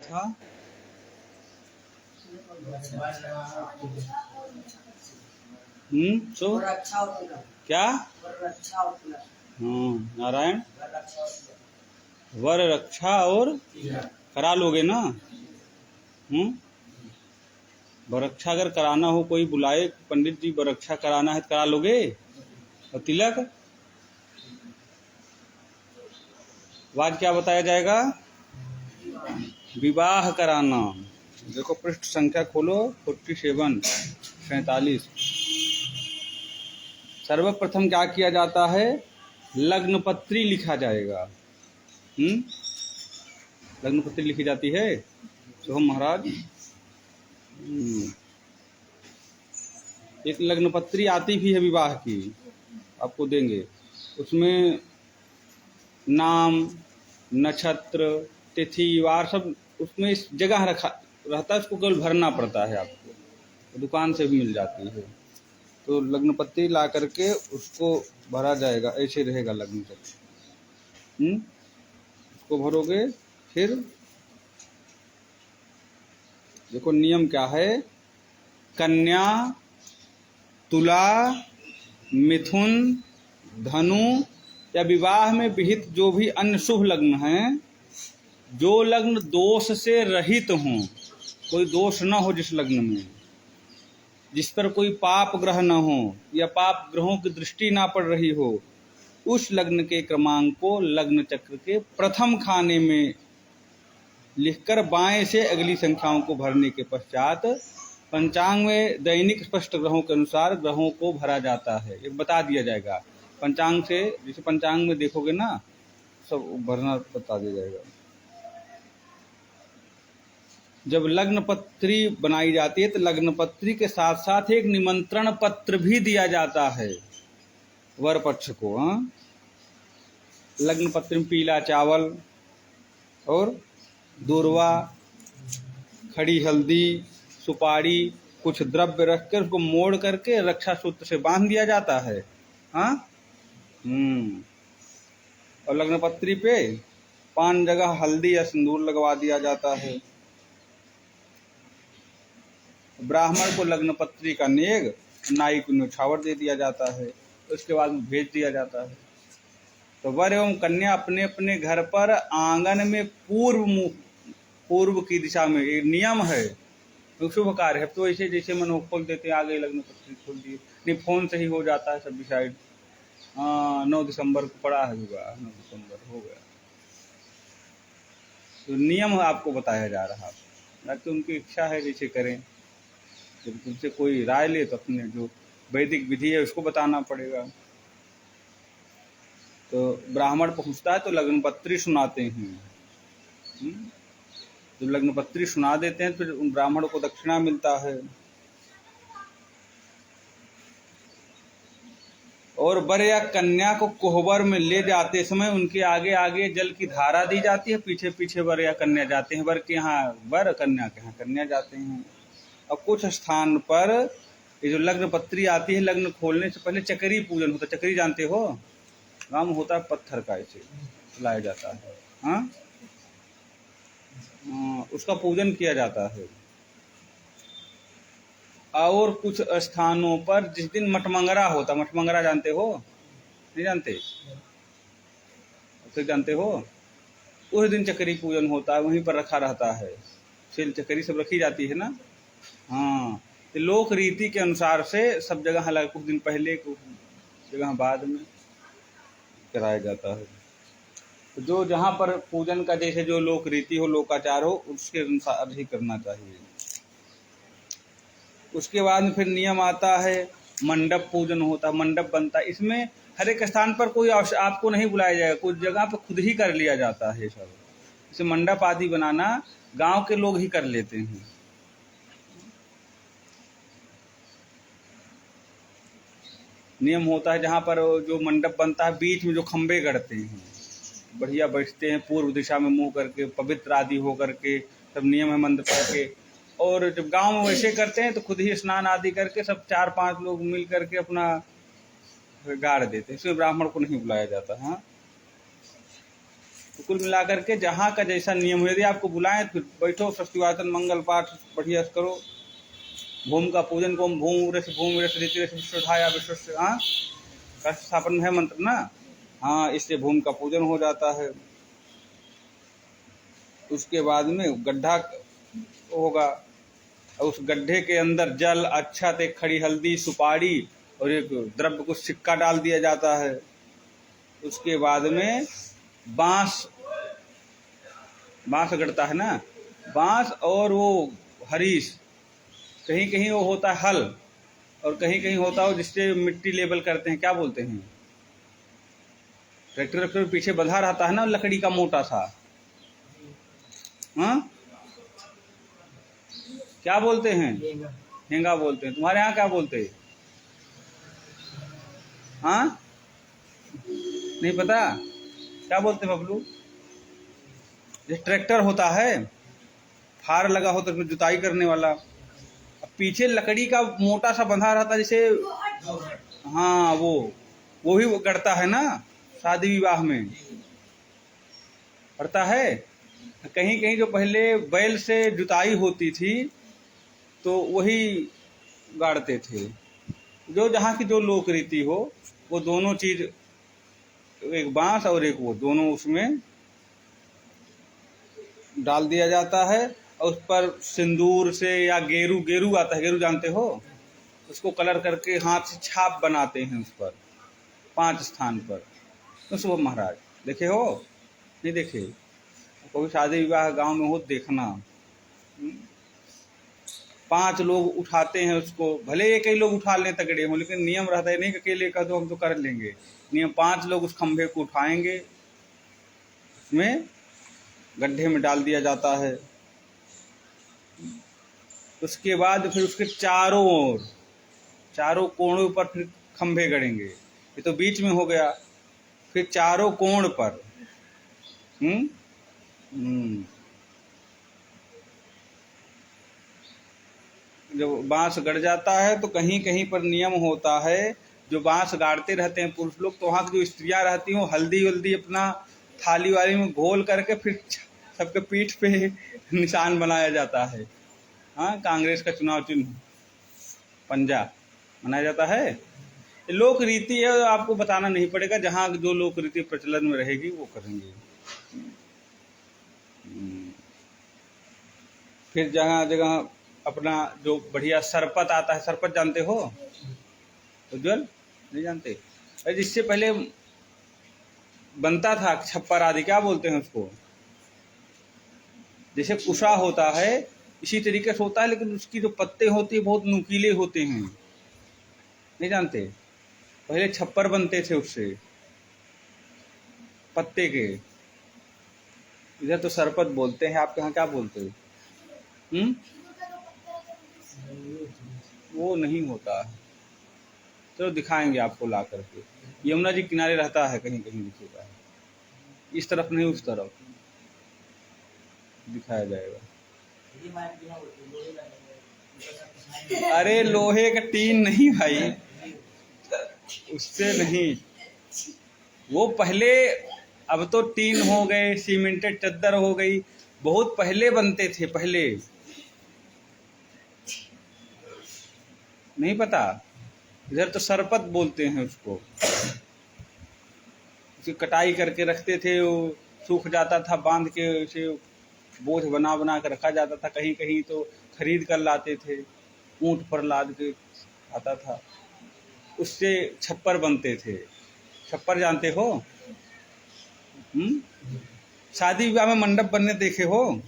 था? सो क्या? नारायण वर रक्षा और करा लोगे ना? वर रक्षा अगर कराना हो, कोई बुलाए पंडित जी वर रक्षा कराना है तो करा लोगे? और तिलक बाद क्या बताया जाएगा? विवाह कराना। देखो पृष्ठ संख्या खोलो 47। सर्वप्रथम क्या किया जाता है? लग्न पत्री लिखा जाएगा। लग्न पत्री लिखी जाती है। सोहम महाराज, एक लग्न पत्री आती भी है विवाह की, आपको देंगे। उसमें नाम, नक्षत्र, तिथि, वार सब उसमें इस जगह रखा रहता है। उसको केवल भरना पड़ता है आपको, तो दुकान से भी मिल जाती है। तो लग्न पत्री ला करके उसको भरा जाएगा। ऐसे रहेगा लग्न पत्री। उसको भरोगे। फिर देखो नियम क्या है। कन्या, तुला, मिथुन, धनु या विवाह में विहित जो भी अन्य शुभ लग्न हैं, जो लग्न दोष से रहित हों, कोई दोष न हो जिस लग्न में, जिस पर कोई पाप ग्रह न हो या पाप ग्रहों की दृष्टि ना पड़ रही हो, उस लग्न के क्रमांक को लग्न चक्र के प्रथम खाने में लिखकर बाएं से अगली संख्याओं को भरने के पश्चात पंचांग में दैनिक स्पष्ट ग्रहों के अनुसार ग्रहों को भरा जाता है। ये बता दिया जाएगा पंचांग से। जैसे पंचांग में देखोगे ना, सब भरना बता दिया जाएगा। जब लग्न पत्री बनाई जाती है तो लग्न पत्री के साथ साथ एक निमंत्रण पत्र भी दिया जाता है वर पक्ष को। लग्न पत्र में पीला चावल और दूर्वा, खड़ी हल्दी, सुपारी, कुछ द्रव्य रखकर उसको मोड़ करके रक्षा सूत्र से बांध दिया जाता है। और लग्न पत्री पे 5 जगह हल्दी या सिंदूर लगवा दिया जाता है। ब्राह्मण को लग्न पत्री का नेग नाई को न्योछावर दे दिया जाता है। उसके बाद में भेज दिया जाता है। तो वर एवं कन्या अपने अपने घर पर आंगन में पूर्व की दिशा में, एक नियम है, शुभ कार्य है। तो ऐसे जैसे मन खोल देते आगे लग्न पत्री खोल दिए, नहीं फोन से ही हो जाता है सब डिसाइड। 9 दिसंबर को पड़ा है विवाह, 9 दिसंबर हो गया। तो नियम आपको बताया जा रहा है, ताकि उनकी इच्छा है जैसे करें। जब तुमसे कोई राय ले तो अपने जो वैदिक विधि है उसको बताना पड़ेगा। तो ब्राह्मण पहुंचता है तो लग्न पत्री सुनाते हैं। जब लग्न पत्री सुना देते हैं फिर उन ब्राह्मण को दक्षिणा मिलता है। और वर या कन्या को कोहबर में ले जाते समय उनके आगे आगे जल की धारा दी जाती है, पीछे पीछे वर या कन्या जाते हैं। वर के यहाँ वर, कन्या के यहाँ कन्या जाते हैं। और कुछ स्थान पर ये जो लग्न पत्री आती है, लग्न खोलने से पहले चक्री पूजन होता है। चक्री जानते हो? गाँव में होता है पत्थर का, ऐसे लाया जाता है। उसका पूजन किया जाता है। और कुछ स्थानों पर जिस दिन मठमंगरा होता, मठमंगरा जानते हो? नहीं जानते? तो जानते हो? उस दिन चक्री पूजन होता है, वहीं पर रखा रहता है। सिल चक्री सब रखी जाती है ना। तो लोक रीति के अनुसार से सब जगह अलग, कुछ दिन पहले कुछ जगह बाद में कराया जाता है। तो जो जहाँ पर पूजन का जैसे जो लोक रीति हो, लोकाचार हो, उसके अनुसार ही करना चाहिए। उसके बाद में फिर नियम आता है, मंडप पूजन होता है, मंडप बनता है। इसमें हर एक स्थान पर कोई आपको नहीं बुलाया जाएगा, कुछ जगह पर खुद ही कर लिया जाता है सब। इसे मंडप आदि बनाना गांव के लोग ही कर लेते हैं। नियम होता है जहाँ पर जो मंडप बनता है बीच में जो खंबे गड़ते हैं, बढ़िया बैठते हैं पूर्व दिशा में मुंह करके, पवित्र आदि हो करके, सब नियम है मंत्र पढ़ के। और जब गांव में वैसे करते हैं तो खुद ही स्नान आदि करके सब 4-5 लोग मिल करके अपना गाड़ देते हैं। इसमें ब्राह्मण को नहीं बुलाया जाता। तो कुल मिलाकर के जहाँ का जैसा नियम हो, यदि आपको बुलाएं तो बैठो, स्वस्तिवाचन मंगल पाठ बढ़िया से करो, भूमि का पूजन को भूम रस रीति रस विश्वधाया विश्व, हाँ कष्ट स्थापन है मंत्र ना, हाँ इससे भूमि का पूजन हो जाता है। उसके बाद में गड्ढा होगा और उस गड्ढे के अंदर जल, अक्षत, एक खड़ी हल्दी, सुपारी और एक द्रव्य कुछ सिक्का डाल दिया जाता है। उसके बाद में बांस गड़ता है ना, बांस और वो हरीश, कहीं कहीं वो होता है हल और कहीं कहीं होता है जिससे मिट्टी लेबल करते हैं, क्या बोलते हैं, ट्रैक्टर के पीछे बंधा रहता है ना लकड़ी का मोटा सा, हाँ क्या बोलते हैं, हेंगा बोलते हैं। तुम्हारे यहाँ क्या बोलते हैं, हाँ नहीं पता क्या बोलते हैं बबलू? जैसे ट्रैक्टर होता है, फार लगा होता है जुताई करने वाला, अब पीछे लकड़ी का मोटा सा बंधा रहता है जैसे, हाँ वो ही वो करता है ना, शादी विवाह में करता है। कहीं कहीं जो पहले बैल से जुताई होती थी तो वही गाड़ते थे, जो जहाँ की जो लोक रीति हो, वो दोनों चीज, एक बांस और एक वो दोनों उसमें डाल दिया जाता है और उस पर सिंदूर से या गेरू आता है, गेरू जानते हो, उसको कलर करके हाथ से छाप बनाते हैं उस पर 5 स्थान पर। तो सुबह महाराज देखे हो, नहीं देखे? कोई शादी विवाह गांव में हो देखना, 5 लोग उठाते हैं उसको, भले एक ही लोग उठा लें तगड़े हो, लेकिन नियम रहता है नहीं कि अकेले कह दो हम तो कर लेंगे, नियम 5 लोग उस खंभे को उठाएंगे, उसमें गड्ढे में डाल दिया जाता है। उसके बाद फिर उसके चारों कोणों पर फिर खंभे गड़ेंगे, ये तो बीच में हो गया, फिर चारों कोण पर जब बांस गड़ जाता है तो कहीं कहीं पर नियम होता है, जो बांस गाड़ते रहते हैं पुरुष लोग, तो वहाँ की जो स्त्रियां रहती हैं हल्दी वल्दी अपना थाली वाली में घोल करके फिर सबके पीठ पे निशान बनाया जाता है। हाँ, कांग्रेस का चुनाव चिन्ह पंजा मनाया जाता है। लोक रीति है, आपको बताना नहीं पड़ेगा, जहाँ जो लोक रीति प्रचलन में रहेगी वो करेंगे। फिर जगह जगह अपना जो बढ़िया सरपत आता है, सरपत जानते हो उज्जवल? नहीं जानते? अरे जिससे पहले बनता था छप्पर आदि, क्या बोलते हैं उसको, जैसे कुशा होता है इसी तरीके से होता है, लेकिन उसकी जो पत्ते होते हैं बहुत नुकीले होते हैं, नहीं जानते? पहले छप्पर बनते थे उससे पत्ते के, इधर तो सरपत बोलते हैं, आपके यहाँ क्या बोलते हैं? वो नहीं होता है, चलो दिखाएंगे आपको ला करके, यमुना जी किनारे रहता है, कहीं कहीं दिखेगा, इस तरफ नहीं उस तरफ दिखाया जाएगा। अरे लोहे का टीन नहीं भाई, उससे नहीं, वो पहले, अब तो टीन हो गए, सीमेंटेड चद्दर हो गई, बहुत पहले बनते थे, पहले नहीं पता? इधर तो सरपत बोलते हैं उसको, उसकी कटाई करके रखते थे, वो सूख जाता था, बांध के उसे बोझ बना बना कर रखा जाता था, कहीं कहीं तो खरीद कर लाते थे, ऊंट पर लाद के आता था, उससे छप्पर बनते थे। छप्पर जानते हो? शादी विवाह में मंडप बनने देखे हो?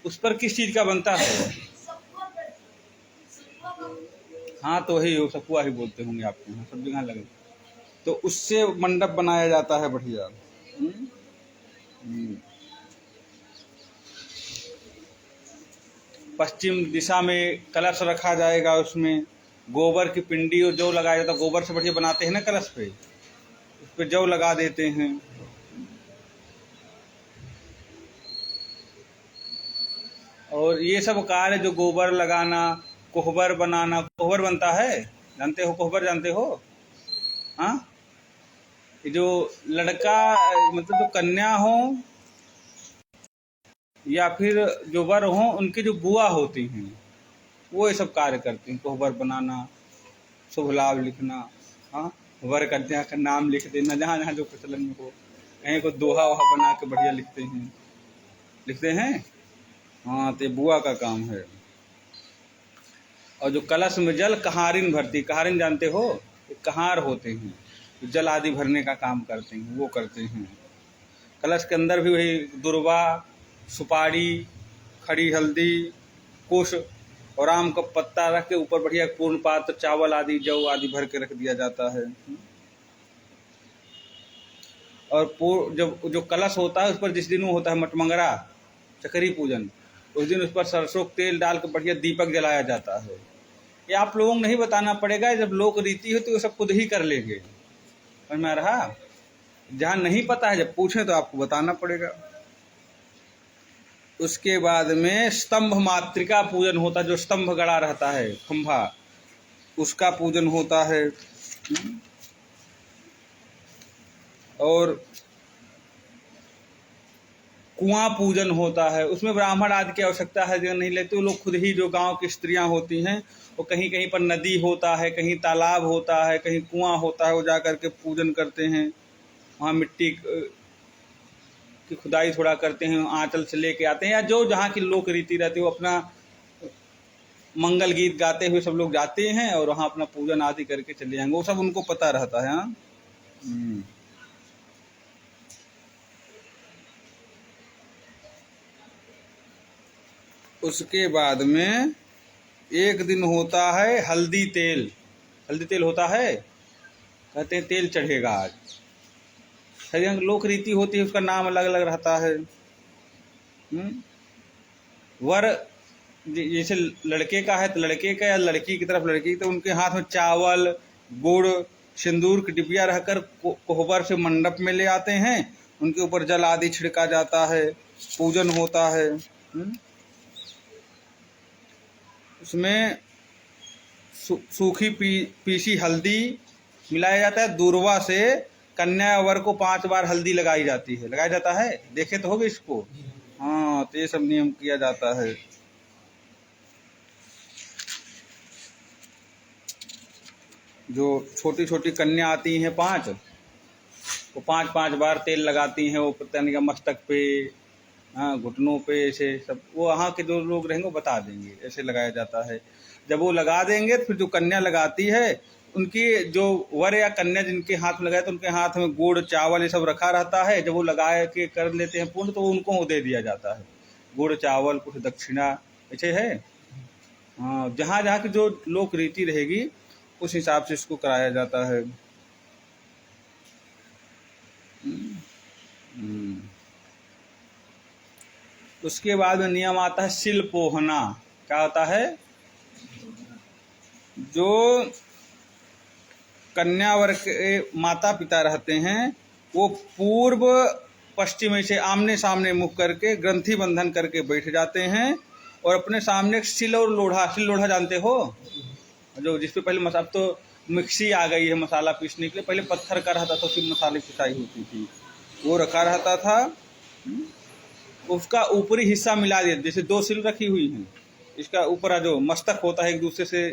उस पर किस चीज का बनता है? हाँ तो वही हो, सकुआ ही बोलते होंगे आपके यहाँ, सब जगह लगे, तो उससे मंडप बनाया जाता है बढ़िया। पश्चिम दिशा में कलश रखा जाएगा, उसमें गोबर की पिंडी और जौ लगाया जाता है, गोबर से बढ़िया बनाते हैं ना कलश पे, उस पे जौ लगा देते हैं। और ये सब कार्य जो गोबर लगाना, कोहबर बनाना, कोहबर बनता है, जानते हो? कोहबर जानते हो? हाँ, जो लड़का मतलब जो कन्या हो या फिर जो वर हो, उनकी जो बुआ होती हैं वो ये सब कार्य करती हैं। कोहबर बनाना, शुभ लाभ लिखना, हाँ, वर कन्या का नाम लिख देना जहाँ जहाँ जो प्रचलन में हो। कहीं को दोहा वहा बना के बढ़िया लिखते हैं। हाँ, तो ये बुआ का काम है। और जो कलश में जल कहारिन भरती, कहारिन जानते हो, ये कहार होते हैं, जल आदि भरने का काम करते हैं, वो करते हैं। कलश के अंदर भी वही दुर्वा, सुपारी, खड़ी हल्दी, कुश और आम का पत्ता रख के ऊपर बढ़िया पूर्ण पात्र चावल आदि जौ आदि भर के रख दिया जाता है। और जब जो कलश होता है उस पर जिस दिन वो होता है मटमंगरा, चकरी पूजन, उस दिन उस पर सरसों तेल डाल के बढ़िया दीपक जलाया जाता है। ये आप लोगों को नहीं बताना पड़ेगा, जब लोक रीति हो तो वो सब खुद ही कर लेंगे। समझ में आ रहा? जहाँ नहीं पता है जब पूछे तो आपको बताना पड़ेगा। उसके बाद में स्तंभ मातृका पूजन होता है, जो स्तंभ गड़ा रहता है खंभा, उसका पूजन होता है। और कुआं पूजन होता है, उसमें ब्राह्मण आदि की आवश्यकता है जो नहीं लेते, वो लोग खुद ही, जो गांव की स्त्रियां होती हैं, वो कहीं कहीं पर नदी होता है, कहीं तालाब होता है, कहीं कुआं होता है, वो जा करके पूजन करते हैं। वहाँ मिट्टी की खुदाई थोड़ा करते हैं, आंचल से लेके आते हैं, या जो जहाँ की लोक रीति रहती है वो अपना मंगल गीत गाते हुए सब लोग जाते हैं और वहाँ अपना पूजन आदि करके चले जाएंगे। वो सब उनको पता रहता है। हाँ, उसके बाद में एक दिन होता है हल्दी तेल। हल्दी तेल होता है, कहते हैं तेल चढ़ेगा आज। हर लोक रीति होती है, उसका नाम अलग अलग रहता है। वर जैसे लड़के का है तो लड़के का, या लड़की की तरफ लड़की, तो उनके हाथ में चावल, गुड़, सिंदूर की डिबिया रहकर कोहबर से मंडप में ले आते हैं, उनके ऊपर जल आदि छिड़का जाता है, पूजन होता है। उसमें सूखी पीसी हल्दी मिलाया जाता है। दूरवा से कन्या वर को 5 बार हल्दी लगाई जाती है, लगाया जाता है, देखे तो होगे इसको। हाँ, तो ये सब नियम किया जाता है। जो छोटी छोटी कन्या आती हैं 5, वो 5 बार तेल लगाती हैं, वो पता का मस्तक पे, हाँ, घुटनों पे, ऐसे सब। वो वहाँ के जो लोग रहेंगे वो बता देंगे, ऐसे लगाया जाता है। जब वो लगा देंगे तो फिर जो कन्या लगाती है, उनकी जो वर या कन्या जिनके हाथ में लगाए, तो उनके हाथ में गुड़, चावल ये सब रखा रहता है। जब वो लगा के कर लेते हैं पूर्ण, तो उनको दे दिया जाता है, गुड़, चावल, कुछ दक्षिणा, ऐसे है। हाँ, जहाँ जहाँ की जो लोक रीति रहेगी उस हिसाब से इसको कराया जाता है। उसके बाद में नियम आता है शिलपोहना। क्या होता है? जो कन्यावर के माता पिता रहते हैं वो पूर्व पश्चिम से आमने सामने मुख करके ग्रंथि बंधन करके बैठ जाते हैं और अपने सामने सिल और लोढ़ा, सिल लोढ़ा जानते हो, जो जिसपे पहले अब तो मिक्सी आ गई है मसाला पीसने के लिए, पहले पत्थर का रहता था, फिर मसाले पिसाई होती थी, वो रखा रहता था। उसका ऊपरी हिस्सा मिला दिया, जैसे 2 सिल रखी हुई हैं, इसका ऊपर जो मस्तक होता है एक दूसरे से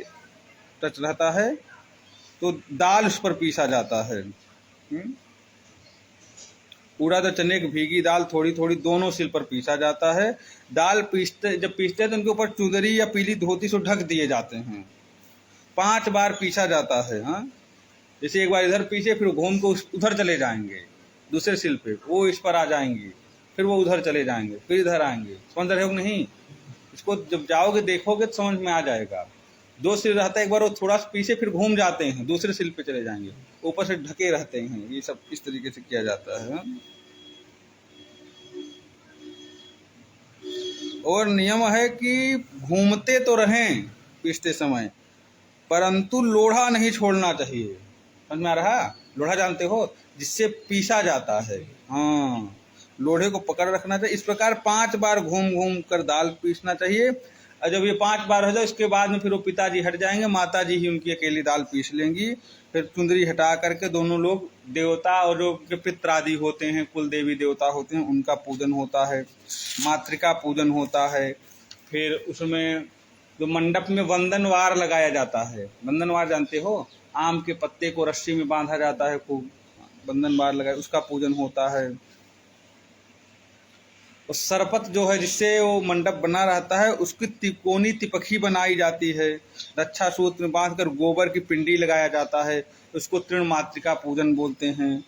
टच रहता है, तो दाल उस पर पीसा जाता है। उड़द चने की भीगी दाल थोड़ी थोड़ी दोनों सिल पर पीसा जाता है। दाल जब पीसते हैं तो उनके ऊपर चुंदरी या पीली धोती से ढक दिए जाते हैं। 5 बार पीसा जाता है। हाँ, जैसे एक बार इधर पीसे, फिर घूम को उधर चले जाएंगे दूसरे सिल पे, वो इस पर आ जाएंगे, फिर वो उधर चले जाएंगे, फिर इधर आएंगे। समझ रहे हो नहीं? इसको जब जाओगे देखोगे तो समझ में आ जाएगा। 2 सिल रहता है, एक बार वो थोड़ा सा पीछे फिर घूम जाते हैं, दूसरे सिल पे चले जाएंगे, ऊपर से ढके रहते हैं। ये सब इस तरीके से किया जाता है। और नियम है कि घूमते तो रहें पीसते समय, परंतु लोढ़ा नहीं छोड़ना चाहिए। समझ में आ रहा? लोढ़ा जानते हो, जिससे पीसा जाता है। हाँ, लोढ़े को पकड़ रखना चाहिए। इस प्रकार 5 बार घूम घूम कर दाल पीसना चाहिए। और जब ये 5 बार हो जाए इसके बाद में फिर वो पिताजी हट जाएंगे, माताजी ही उनकी अकेली दाल पीस लेंगी। फिर चुंदरी हटा करके दोनों लोग देवता और जो उनके पित्र आदि होते हैं, कुल देवी देवता होते हैं, उनका पूजन होता है, मातृका पूजन होता है। फिर उसमें जो मंडप में वंदनवार लगाया जाता है, वंदनवार जानते हो, आम के पत्ते को रस्सी में बांधा जाता है, खूब वंदनवार लगाए, उसका पूजन होता है। और सरपत जो है जिससे वो मंडप बना रहता है, उसकी तिकोनी तिपखी बनाई जाती है, रक्षा सूत्र में बांधकर गोबर की पिंडी लगाया जाता है, उसको तृण मातृका पूजन बोलते हैं।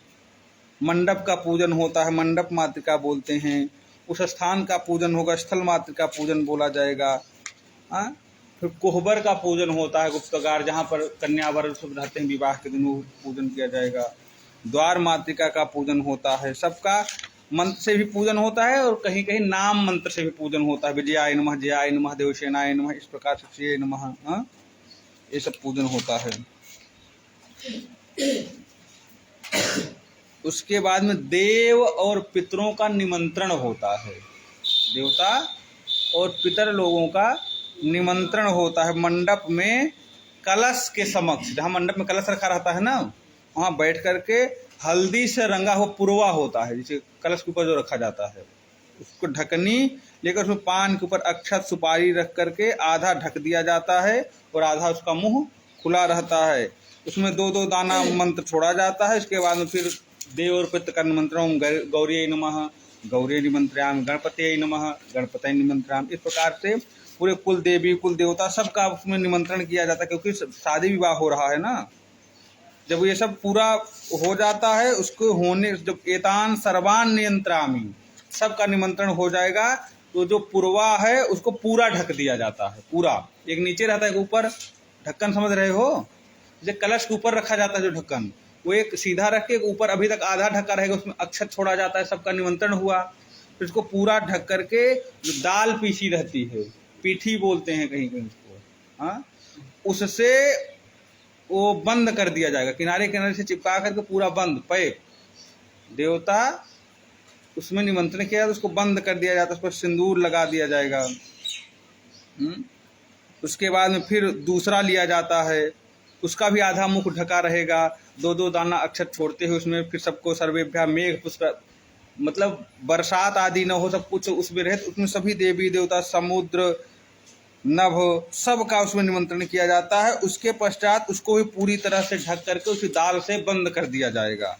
मंडप का पूजन होता है, मंडप मातृका बोलते हैं। उस स्थान का पूजन होगा, स्थल मातृका पूजन बोला जाएगा। फिर कोहबर का पूजन होता है, गुप्तगार जहाँ पर कन्या वर सब रहते हैं विवाह के दिन, वो पूजन किया जाएगा। द्वार मातृका का पूजन होता है। सबका मंत्र से भी पूजन होता है और कहीं कहीं नाम मंत्र से भी पूजन होता है। विजयाय नमः, जयाय नमः, देवसेनाय नमः, इस प्रकार से श्री नमः, ये सब पूजन होता है। उसके बाद में देव और पितरों का निमंत्रण होता है। देवता और पितर लोगों का निमंत्रण होता है। मंडप में कलश के समक्ष, जहाँ मंडप में कलश रखा रहता है ना, वहाँ बैठ करके हल्दी से रंगा हुआ पुरवा होता है, जिसे कलश के ऊपर जो रखा जाता है, उसको ढकनी लेकर उसमें पान के ऊपर अक्षत सुपारी रख करके आधा ढक दिया जाता है और आधा उसका मुंह खुला रहता है। उसमें 2-2 दाना मंत्र छोड़ा जाता है। इसके बाद में फिर देव और पितृ का निमंत्रण, गौरी नमः, गौरी निमंत्र्याम, गणपति नमः, गणपति निमंत्र्याम, इस प्रकार से पूरे कुल देवी कुल देवता सबका उसमें निमंत्रण किया जाता है। क्योंकि शादी विवाह हो रहा है ना, जब ये सब पूरा हो जाता है, उसको होने जब एतान सर्वान नियंत्रामी, सबका निमंत्रण हो जाएगा, तो जो पुरवा है उसको पूरा ढक दिया जाता है। पूरा एक नीचे रहता है, एक ऊपर, ढक्कन समझ रहे हो, जैसे कलश के ऊपर रखा जाता है जो ढक्कन, वो एक सीधा रख के ऊपर अभी तक आधा ढका रहेगा, उसमें अक्षत छोड़ा जाता है, सबका निमंत्रण हुआ। फिर उसको पूरा ढक करके जो दाल पीसी रहती है, पीठी बोलते हैं कहीं कहीं उसको, हाँ, उससे वो बंद कर दिया जाएगा, किनारे किनारे से चिपका करके पूरा बंद पैक। देवता उसमें निमंत्रण किया तो उसको बंद कर दिया जाता है, उस पर सिंदूर लगा दिया जाएगा। उसके बाद में फिर दूसरा लिया जाता है, उसका भी आधा मुख ढका रहेगा, 2-2 दाना अक्षत छोड़ते हुए उसमें फिर सबको सर्वेभ्या मेघ पुष्प, मतलब बरसात आदि न हो, सब कुछ उसमें रहे, तो उसमें सभी देवी देवता, समुद्र, नभ, सबका उसमें निमंत्रण किया जाता है। उसके पश्चात उसको भी पूरी तरह से ढक करके उसी दाल से बंद कर दिया जाएगा।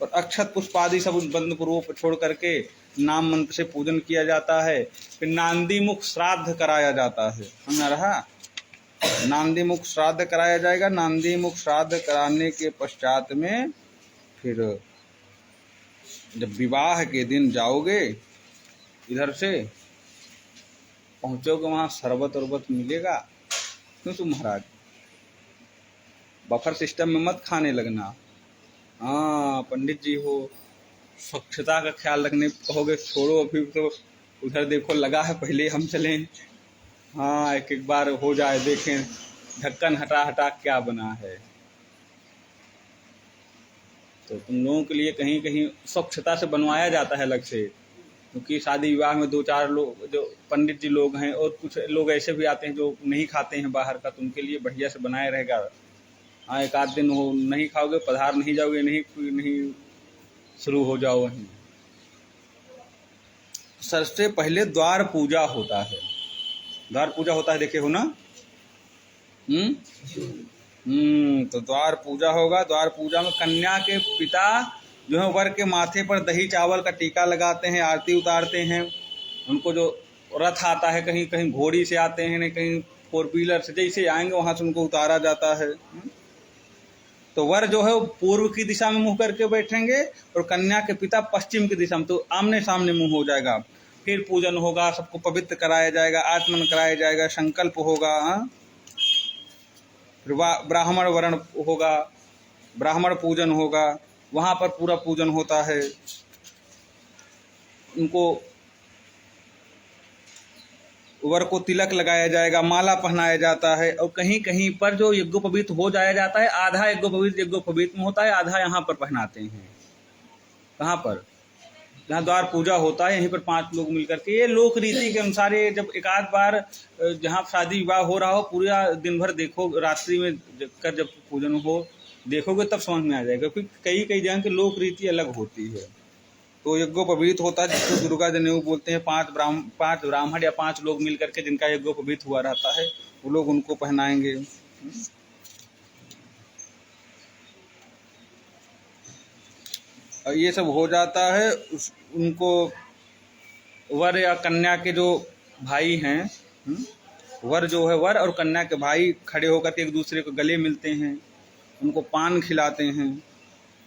और अक्षत पुष्प आदि सब उस बंद पूर्व छोड़ करके नाम मंत्र से पूजन किया जाता है। फिर नांदी मुख श्राद्ध कराया जाता है, समझ रहा, नांदी मुख श्राद्ध कराया जाएगा। नांदी मुख श्राद्ध कराने के पश्चात में फिर जब विवाह के दिन जाओगे, इधर से पहुंचोगे, वहां शरबत उरबत मिलेगा। क्यों तुम महाराज बफर सिस्टम में मत खाने लगना। हाँ, पंडित जी हो, स्वच्छता का ख्याल रखने कहोगे, छोड़ो अभी तो उधर देखो लगा है, पहले हम चलें। हाँ, एक बार हो जाए, देखें ढक्कन हटा हटा क्या बना है। तो तुम लोगों के लिए कहीं कहीं स्वच्छता से बनवाया जाता है अलग से, क्योंकि शादी विवाह में 2-4 लोग जो पंडित जी लोग हैं, और कुछ लोग ऐसे भी आते हैं जो नहीं खाते हैं बाहर का, तो उनके लिए बढ़िया से बनाया रहेगा। हाँ, 1 आध दिन हो नहीं खाओगे, पधार नहीं जाओगे, नहीं शुरू हो जाओ वहीं। सबसे पहले द्वार पूजा होता है। द्वार पूजा होता है, देखे हो ना। तो द्वार पूजा होगा। द्वार पूजा में कन्या के पिता जो है वर के माथे पर दही चावल का टीका लगाते हैं, आरती उतारते हैं। उनको जो रथ आता है, कहीं कहीं घोड़ी से आते हैं, नहीं कहीं 4 व्हीलर से, जैसे आएंगे वहां से उनको उतारा जाता है। तो वर जो है वो पूर्व की दिशा में मुंह करके बैठेंगे और कन्या के पिता पश्चिम की दिशा में, तो आमने सामने मुंह हो जाएगा। फिर पूजन होगा, सबको पवित्र कराया जाएगा, आचमन कराया जाएगा, संकल्प होगा। फिर ब्राह्मण वर्ण होगा, ब्राह्मण पूजन होगा, वहां पर पूरा पूजन होता है। उनको वर को तिलक लगाया जाएगा, माला पहनाया जाता है। और कहीं कहीं पर जो यज्ञोपवीत हो जाया जाता है, आधा यज्ञोपवीत में होता है, आधा यहाँ पर पहनाते हैं। कहाँ पर? जहाँ द्वार पूजा होता है यहीं पर 5 लोग मिलकर के, ये लोक रीति के अनुसार, ये जब एक आध बार जहाँ शादी विवाह हो रहा हो पूरा दिन भर देखो, रात्रि में जब पूजन हो देखोगे तब समझ में आ जाएगा, क्योंकि कई जगह की लोक रीति अलग होती है। तो यज्ञोपवीत होता है जिसको दुर्गा जनेऊ बोलते हैं। 5 ब्राह्मण या 5 लोग मिलकर के जिनका यज्ञोपवीत हुआ रहता है वो लोग उनको पहनाएंगे। और ये सब हो जाता है, उनको वर या कन्या के जो भाई हैं, वर जो है, वर और कन्या के भाई खड़े होकर के एक दूसरे को गले मिलते हैं, उनको पान खिलाते हैं।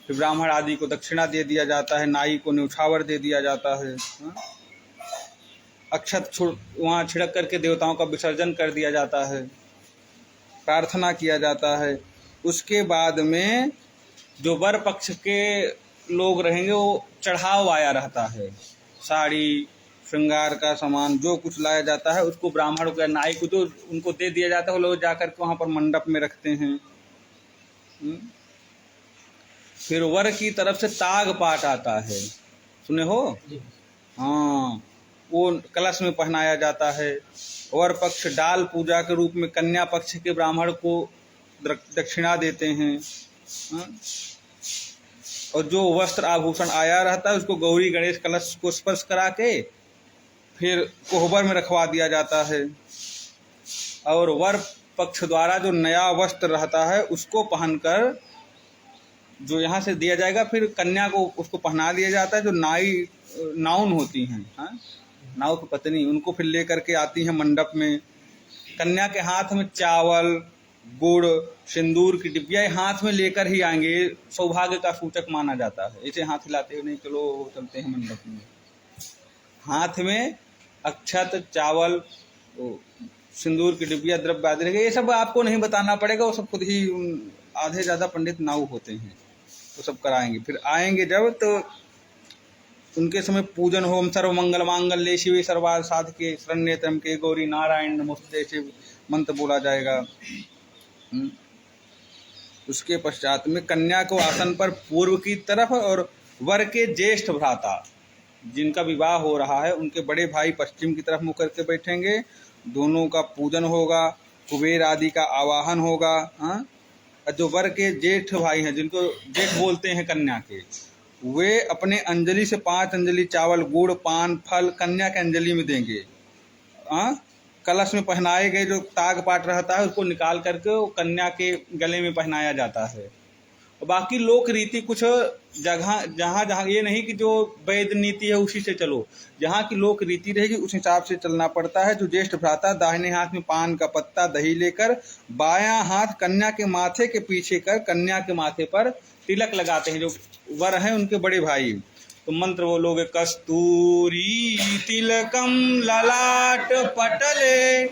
फिर ब्राह्मण आदि को दक्षिणा दे दिया जाता है, नाई को न्यौछावर दे दिया जाता है। अक्षत वहाँ छिड़क करके देवताओं का विसर्जन कर दिया जाता है, प्रार्थना किया जाता है। उसके बाद में जो वर पक्ष के लोग रहेंगे वो चढ़ाव आया रहता है, साड़ी श्रृंगार का सामान जो कुछ लाया जाता है उसको ब्राह्मण को या नाई को जो उनको दे दिया जाता है, वो लोग जाकर के वहाँ पर मंडप में रखते हैं। फिर वर की तरफ से ताग पाट आता है, सुने हो? हाँ, वो कलश में पहनाया जाता है। वर पक्ष डाल पूजा के रूप में कन्या पक्ष के ब्राह्मण को दक्षिणा देते हैं। और जो वस्त्र आभूषण आया रहता है उसको गौरी गणेश कलश को स्पर्श करा के फिर कोहबर में रखवा दिया जाता है। और वर पक्ष द्वारा जो नया वस्त्र रहता है उसको पहनकर जो यहाँ से दिया जाएगा, फिर कन्या को उसको पहना दिया जाता है। जो नाउन होती हैं, नाव की पत्नी, उनको फिर लेकर के आती हैं मंडप में। कन्या के हाथ में चावल, गुड़, सिंदूर की डिब्बिया हाथ में लेकर ही आएंगे, सौभाग्य का सूचक माना जाता है। ऐसे हाथ हिलाते हुए नहीं, चलो चलते हैं मंडप में। हाथ में अक्षत, चावल, सिंदूर की डिब्बिया, द्रव्य आदि रहेगा। ये सब आपको नहीं बताना पड़ेगा, वो सब खुद ही आधे ज़्यादा पंडित नाऊ होते हैं, वो सब कराएंगे। फिर आएंगे जब तो उनके समय पूजन होम सर्व मंगल मांगल्ये शिवे सर्वार्थ साधके शरण्ये त्र्यंबके गौरी नारायण नमोस्तुते से मंत्र बोला जाएगा। उसके पश्चात में कन्या को आसन पर पूर्व की तरफ और वर के ज्येष्ठ भ्राता जिनका विवाह हो रहा है उनके बड़े भाई पश्चिम की तरफ मुँह करके बैठेंगे। दोनों का पूजन होगा, कुबेर आदि का आवाहन होगा। जो वर के जेठ भाई हैं, जिनको जेठ बोलते हैं कन्या के, वे अपने अंजलि से 5 अंजलि चावल, गुड़, पान, फल कन्या के अंजलि में देंगे। कलश में पहनाए गए जो ताग पाट रहता है उसको निकाल करके वो कन्या के गले में पहनाया जाता है। और बाकी लोक रीति कुछ जगह जहाँ ये नहीं कि जो वैध नीति है उसी से चलो, जहाँ की लोक रीति रहेगी उस हिसाब से चलना पड़ता है। जो ज्येष्ठ भ्राता दाहिने हाथ में पान का पत्ता, दही लेकर बायां हाथ कन्या के माथे के पीछे कर कन्या के माथे पर तिलक लगाते हैं। जो वर हैं उनके बड़े भाई, तो मंत्र वो लोग, कस्तूरी तिलकम ललाट पटले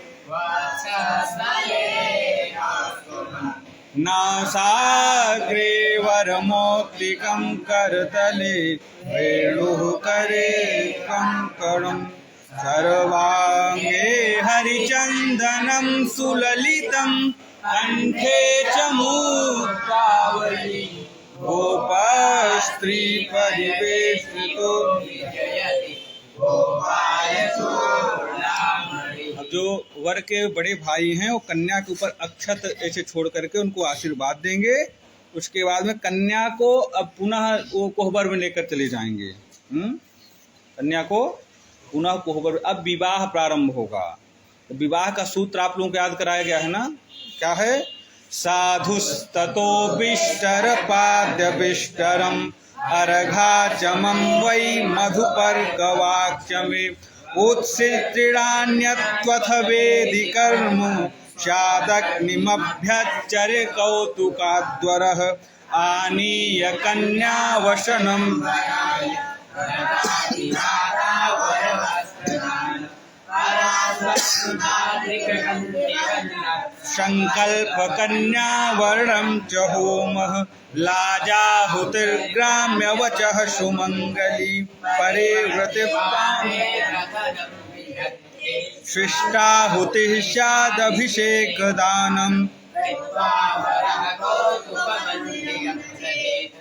नासाग्रे वरमौक्तिकं करतले वेणुः करे कंकणं सर्वांगे हरिचंदनं सुललितं कंठे च मुक्तावली गोपस्त्री परिवेष्टितो। जो वर के बड़े भाई हैं वो कन्या के ऊपर अक्षत ऐसे छोड़ करके उनको आशीर्वाद देंगे। उसके बाद में कन्या को अब पुनः वो कोहबर में लेकर चले जाएंगे। कन्या को पुनः कोहबर, अब विवाह प्रारंभ होगा। तो विवाह का सूत्र आप लोगों को याद कराया गया है ना, क्या है? साधुस्ततो बिष्टर पाद्य बिष्टरम अर्घाचमं वै मधुपर्कवाक्यमे उत्सित्रिणान्यत्वथ वेदिकर्म शादग्निमभ्यच्चरे कौतुकाद्वरः आनीय कन्यावशनं संकल्प कन्यावर्णं च होमः लाजाहुतिर्ग्राम्यवचः सुमंगली परे व्रतिपां शिष्टाहुतिः स्यादभिषेकदानम्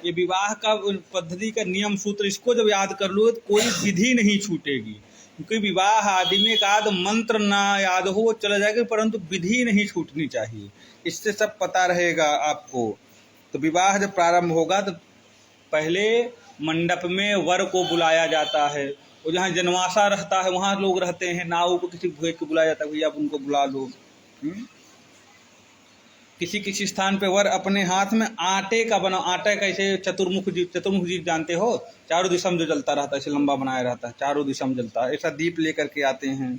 ये विवाह का पद्धति का नियम सूत्र, इसको जब याद कर लो तो कोई विधि नहीं छूटेगी, क्योंकि विवाह आदि में एक आध मंत्र ना याद हो वो चला जाएगा, परंतु विधि नहीं छूटनी चाहिए, इससे सब पता रहेगा आपको। तो विवाह जब प्रारंभ होगा तो पहले मंडप में वर को बुलाया जाता है, और जहाँ जनवासा रहता है वहाँ लोग रहते हैं, नाव को किसी भेज को बुलाया जाता है, भैया आप उनको बुला लो। किसी किसी स्थान पे वर अपने हाथ में आटे का बना, आटा कैसे चतुर्मुख दीप जानते हो, चारों दिशा में जो जलता रहता है, ऐसे लंबा बनाया रहता है, चारों दिशा में जलता है, ऐसा दीप लेकर के आते हैं।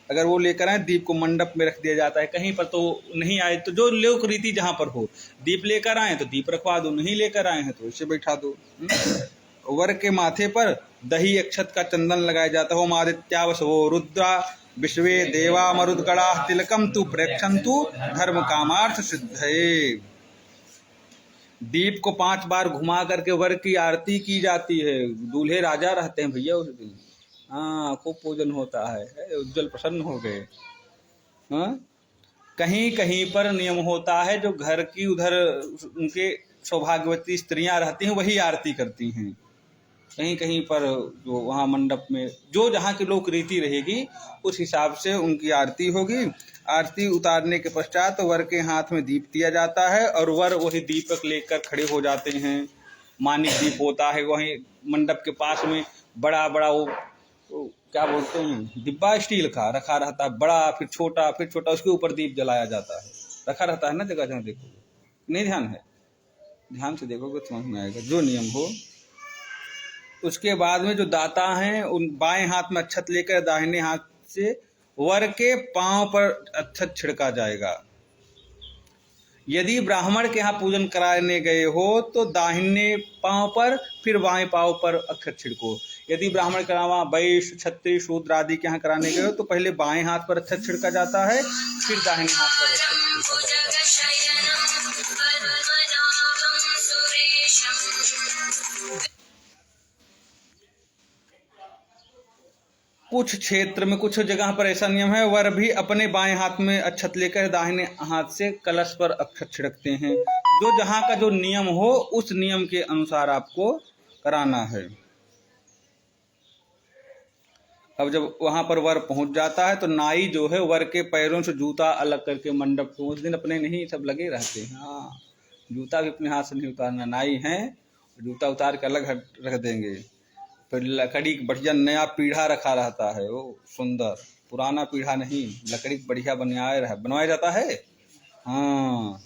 अगर वो लेकर आए दीप को मंडप में रख दिया जाता है, कहीं पर तो नहीं आए तो जो लोक रीति जहाँ पर हो, दीप लेकर आए तो दीप रखवा दो, नहीं लेकर आए हैं तो इसे बैठा दो। वर के माथे पर दही अक्षत का चंदन लगाया जाता है। ओम आदित्यावसवो रुद्रा विश्वे देवा मरुद्गणा तिलकम तु प्रेक्षन्तु धर्म कामार्थ सिद्धये। दीप को 5 बार घुमा करके वर की आरती की जाती है। दूल्हे राजा रहते हैं भैया उस दिन, हाँ खूब पूजन होता है, उज्जवल प्रसन्न हो गए। हाँ, कहीं कहीं पर नियम होता है जो घर की उधर उनके सौभाग्यवती स्त्रियां रहती हैं वही आरती करती हैं, कहीं कहीं पर जो वहाँ मंडप में जो जहाँ की लोक रीति रहेगी उस हिसाब से उनकी आरती होगी। आरती उतारने के पश्चात वर के हाथ में दीप दिया जाता है और वर वही दीपक लेकर खड़े हो जाते हैं। मानिक दीप होता है, वहीं मंडप के पास में बड़ा बड़ा वो क्या बोलते हैं डिब्बा स्टील का रखा रहता है, बड़ा फिर छोटा उसके ऊपर दीप जलाया जाता है, रखा रहता है ना जगह जहाँ देखोगे, नहीं ध्यान है, ध्यान से देखोगे समझ में आएगा जो नियम हो। उसके बाद में जो दाता हैं उन बाएं हाथ में अक्षत लेकर दाहिने हाथ से वर के पांव पर अक्षत छिड़का जाएगा। यदि ब्राह्मण के यहाँ पूजन कराने गए हो तो दाहिने पांव पर फिर बाएं पांव पर अक्षत छिड़को। यदि ब्राह्मण के अलावा वैश्य क्षत्रिय शूद्र आदि के यहाँ कराने गए हो तो पहले बाएं हाथ पर अक्षत छिड़का जाता है, फिर दाहिने हाथ पर अक्षत छिड़का जाएगा। कुछ क्षेत्र में कुछ जगह पर ऐसा नियम है, वर भी अपने बाएं हाथ में अक्षत लेकर दाहिने हाथ से कलश पर अक्षत छिड़कते हैं। जो जहां का जो नियम हो उस नियम के अनुसार आपको कराना है। अब जब वहां पर वर पहुंच जाता है तो नाई जो है वर के पैरों से जूता अलग करके मंडप को, उस दिन अपने नहीं सब लगे रहते हैं, हाँ जूता भी अपने हाथ से नहीं उतारना, नाई हैं जूता उतार के अलग रख देंगे। फिर लकड़ी बढ़िया नया पीढ़ा रखा रहता है, वो सुंदर, पुराना पीढ़ा नहीं, लकड़ी बढ़िया बनवाया जाता है। हाँ,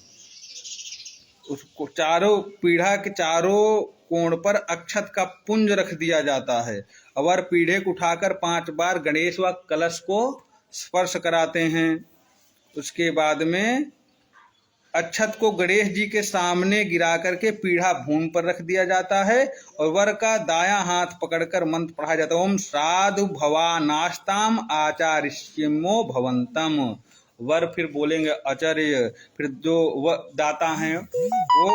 उसको चारों पीढ़ा के चारों कोण पर अक्षत का पुंज रख दिया जाता है। और पीढ़े को उठाकर 5 बार गणेश व कलश को स्पर्श कराते हैं। उसके बाद में अक्षत को गणेश जी के सामने गिरा करके पीढ़ा भूमि पर रख दिया जाता है और वर का दायां हाथ पकड़कर मंत्र पढ़ा जाता है। ओम साधु भवानास्ताम आचार्यमो भवंतम। वर फिर बोलेंगे आचार्य, फिर जो दाता हैं वो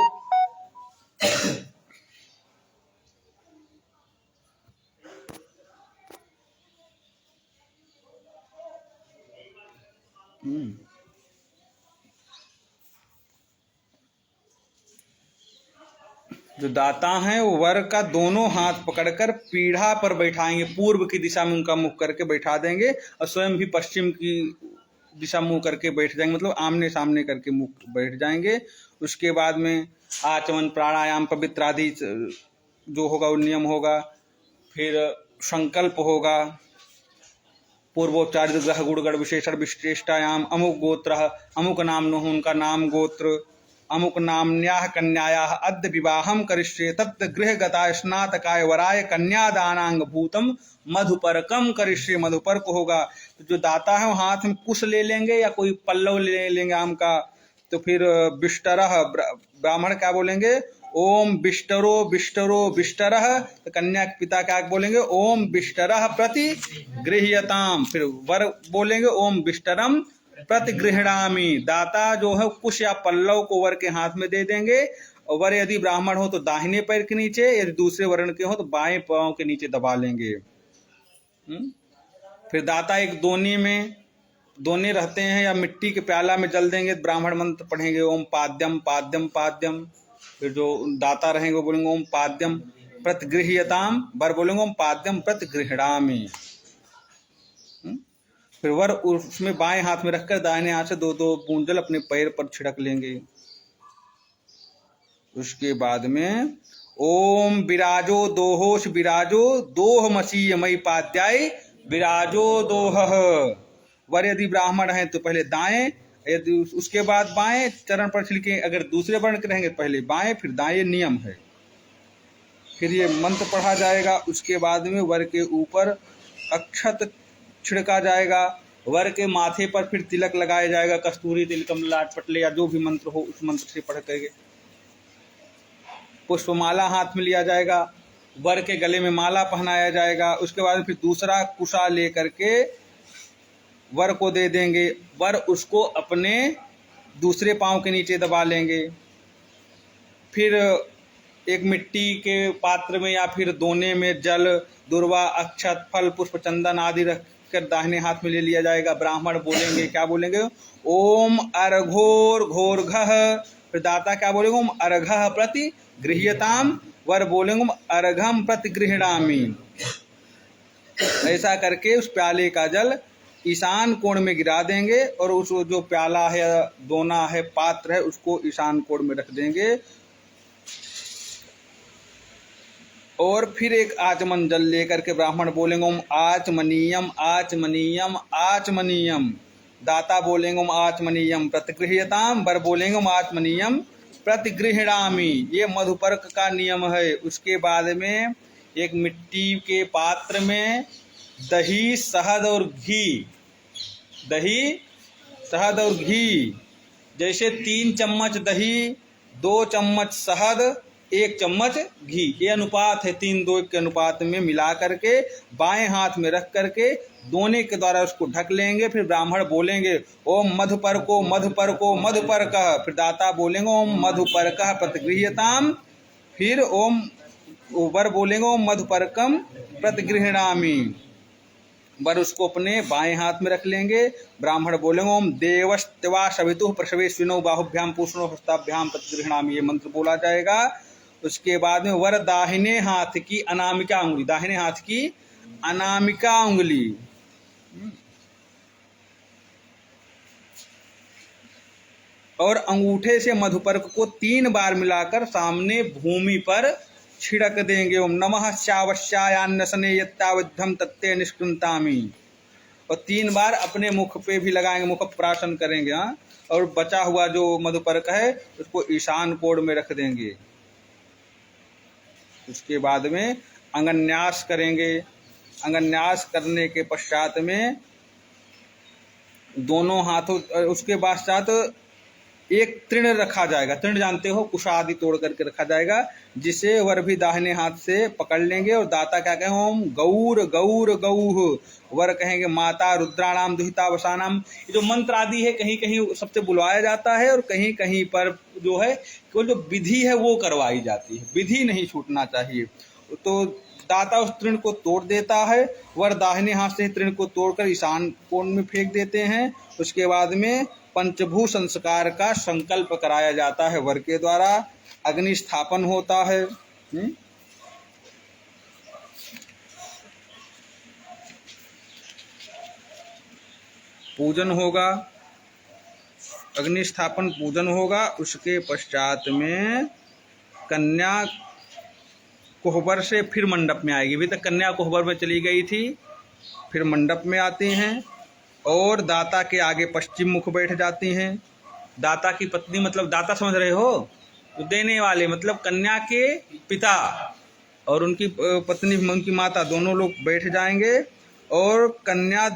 जो दाता हैं वो वर का दोनों हाथ पकड़कर पीढ़ा पर बैठाएंगे, पूर्व की दिशा में उनका मुख करके बैठा देंगे और स्वयं भी पश्चिम की दिशा मुंह करके बैठ जाएंगे, मतलब आमने सामने करके मुख बैठ जाएंगे। उसके बाद में आचमन प्राणायाम पवित्र आदि जो होगा वो नियम होगा। फिर संकल्प होगा, पूर्वोच्चारित ग्रह गुणगण विशेषण विशिष्टायाम अमुक गोत्र अमुक नाम नो, उनका नाम गोत्र, अमुक नाम्याः कन्यायाः अद्य विवाहम करिष्ये तत् गृहगताय स्नातकाय वराय कन्यादानांग भूतम मधुपरकम करिष्ये। मधुपर्क होगा तो जो दाता है वो हाथ में कुश ले लेंगे या कोई पल्लव ले लेंगे आम का। तो फिर बिष्टरः, ब्राह्मण क्या बोलेंगे ओम बिष्टरो बिष्टरो बिष्टरः, तो कन्या के पिता क्या बोलेंगे ओम बिष्टरः प्रति गृह्यताम। फिर वर बोलेंगे ओम बिष्टरम प्रतिगृहणामि। दाता जो है कुश या पल्लव को वर के हाथ में दे देंगे और वर यदि ब्राह्मण हो तो दाहिने पैर के नीचे, यदि दूसरे वर्ण के हो तो बाएं पांव के नीचे दबा लेंगे। फिर दाता एक दोने रहते हैं या मिट्टी के प्याला में जल देंगे, ब्राह्मण मंत्र पढ़ेंगे ओम पाद्यम पाद्यम पाद्यम। फिर जो दाता रहेंगे वो बोलेंगे ओम पाद्यम प्रतिगृह्यताम, वर बोलेंगे ओम पाद्यम प्रतिगृह्णामि। फिर वर उसमें बाएं हाथ में रखकर दाहिने हाथ से 2-2 बूंद जल अपने पैर पर छिड़क लेंगे। उसके बाद में ओम विराजो दोहोश विराजो दोह मसीह मई पाद्याय विराजो दोह। वर यदि ब्राह्मण हैं तो पहले दाएं, यदि उसके बाद बाएं चरण पर छिड़के, अगर दूसरे वर्ण के रहेंगे पहले बाएं फिर दाएं, नियम है। फिर ये मंत्र पढ़ा जाएगा। उसके बाद में वर के ऊपर अक्षत छिड़का जाएगा, वर के माथे पर फिर तिलक लगाया जाएगा, कस्तूरी तिल कमलाट पटले या जो भी मंत्र हो उस मंत्र से पढ़ करके। पुष्पमाला हाथ में लिया जाएगा, वर के गले में माला पहनाया जाएगा। उसके बाद फिर दूसरा कुशा लेकर के वर को दे देंगे, वर उसको अपने दूसरे पांव के नीचे दबा लेंगे। फिर एक मिट्टी के पात्र में या फिर दोने में जल, दुर्वा, अक्षत, फल, पुष्प, चंदन आदि रख कर दाहिने हाथ में ले लिया जाएगा। ब्राह्मण बोलेंगे, क्या बोलेंगे? ओम अर्घोर घोरघः। फिर दाता क्या बोलेंगे? ओम अर्घः प्रति गृह्यताम, वर बोलेंगे ओम अर्घम प्रति गृह्णामि। ऐसा करके उस प्याले का जल ईशान कोण में गिरा देंगे और उस जो प्याला है, दोना है, पात्र है, उसको ईशान कोण में रख देंगे। और फिर एक आचमन जल लेकर के ब्राह्मण बोलेंगे ओम आचमनीयम आचमनीयम आचमनीयम। दाता बोलेंगे ओम आचमनीयम प्रतिगृह्यताम, वर बोलेंगे ओम आचमनीयम प्रतिगृह्णामि। ये मधुपर्क का नियम है। उसके बाद में एक मिट्टी के पात्र में दही, शहद और घी, दही, शहद और घी, जैसे 3 चम्मच दही, 2 चम्मच शहद, 1 चम्मच घी, ये अनुपात है। 3-2 के अनुपात में मिला करके बाएं हाथ में रख करके दोने के द्वारा उसको ढक लेंगे। फिर ब्राह्मण बोलेंगे ओम मधुपर्को मधुपर्को मधुपर्कः। फिर दाता बोलेंगे ओम मधुपर्कः प्रतिगृह्यताम। फिर ओम वर बोलेंगे ओम मधुपर्कम प्रतिगृह्णामि। वर उसको अपने बाएं हाथ में रख लेंगे। ब्राह्मण बोलेंगे ओम देवस्त्वा सवितुः प्रसवेश्विनो बाहुभ्याम पूषणो हस्ताभ्याम प्रतिगृह्णामि। ये मंत्र बोला जाएगा। उसके बाद में वर दाहिने हाथ की अनामिका उंगली, दाहिने हाथ की अनामिका उंगली और अंगूठे से मधुपर्क को 3 बार मिलाकर सामने भूमि पर छिड़क देंगे। ओम नमः श्यावश्यायान्नसने यत्तावद्धम तत्ते निष्कृंतामि। और 3 बार अपने मुख पे भी लगाएंगे, मुख प्राशन करेंगे। हाँ, और बचा हुआ जो मधुपर्क है उसको ईशान कोण में रख देंगे। उसके बाद में अंगन्यास करेंगे। अंगन्यास करने के पश्चात में दोनों हाथों, उसके पश्चात एक तृण रखा जाएगा। तृण जानते हो, कुशा आदि तोड़ करके रखा जाएगा, जिसे वर भी दाहिने हाथ से पकड़ लेंगे। और दाता क्या कहेंगे? ओम गौर गौर गौः। वर कहेंगे माता रुद्राणाम दुहिता वसानाम। ये जो मंत्र आदि है कहीं कहीं सबसे बुलवाया जाता है और कहीं कहीं पर जो है केवल जो विधि है वो करवाई जाती है। विधि नहीं छूटना चाहिए। तो दाता उस तृण को तोड़ देता है, वर दाहिने हाथ से तृण को तोड़कर ईशान कोण में फेंक देते हैं। उसके बाद में पंचभू संस्कार का संकल्प कराया जाता है वर के द्वारा। अग्नि स्थापन होता है। पूजन होगा, अग्नि स्थापन पूजन होगा। उसके पश्चात में कन्या कोहबर से फिर मंडप में आएगी। अभी तक कन्या कोहबर में चली गई थी, फिर मंडप में आती हैं और दाता के आगे पश्चिम मुख बैठ जाती हैं। दाता की पत्नी मतलब दाता समझ रहे हो, देने वाले मतलब कन्या के पिता और उनकी पत्नी, उनकी माता, दोनों लोग बैठ जाएंगे और कन्या,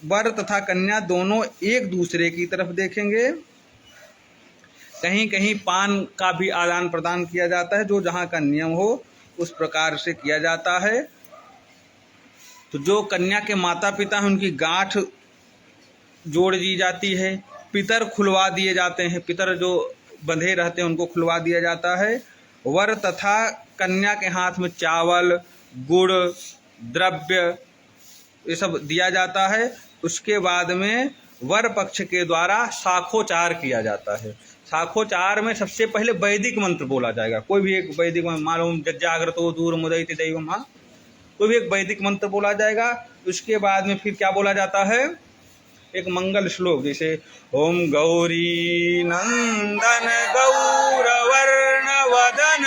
वर तथा कन्या दोनों एक दूसरे की तरफ देखेंगे। कहीं कहीं पान का भी आदान प्रदान किया जाता है, जो जहाँ का नियम हो उस प्रकार से किया जाता है। तो जो कन्या के माता पिता हैं उनकी गांठ जोड़ दी जाती है, पितर खुलवा दिए जाते हैं, पितर जो बंधे रहते हैं उनको खुलवा दिया जाता है। वर तथा कन्या के हाथ में चावल, गुड़, द्रव्य ये सब दिया जाता है। उसके बाद में वर पक्ष के द्वारा साखोचार किया जाता है। शाखोच्चार में सबसे पहले वैदिक मंत्र बोला जाएगा। कोई भी एक वैदिक मंत्र, मालूम जागृतो दूर मुदयति दैवम, हाँ, कोई भी एक वैदिक मंत्र बोला जाएगा। उसके बाद में फिर क्या बोला जाता है, एक मंगल श्लोक, जैसे ओम गौरी नंदन गौरवर्ण वदन